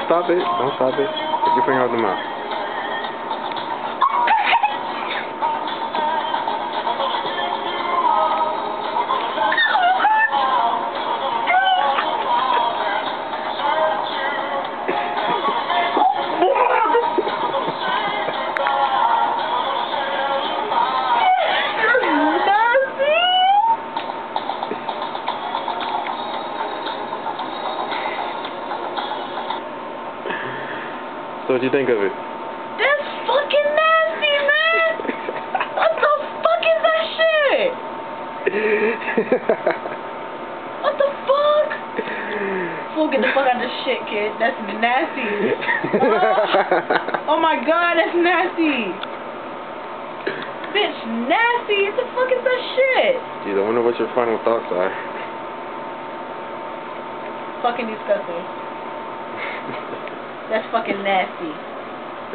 Don't stop it. Don't stop it. Take your finger out the mouth. So what'd you think of it? That's fucking nasty, man! What the fuck is that shit? What the fuck? Fool, get the fuck out of this shit, kid. That's nasty. Oh my god, that's nasty. Bitch, nasty. What the fuck is that shit? Geez, I wonder what your final thoughts are. Fucking disgusting. That's fucking nasty.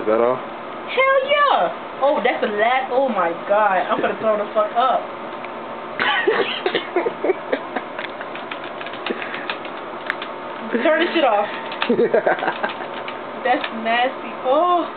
Is that all? Hell yeah! Oh, that's the last. Oh my god. I'm gonna throw the fuck up. Turn this shit off. That's nasty. Oh.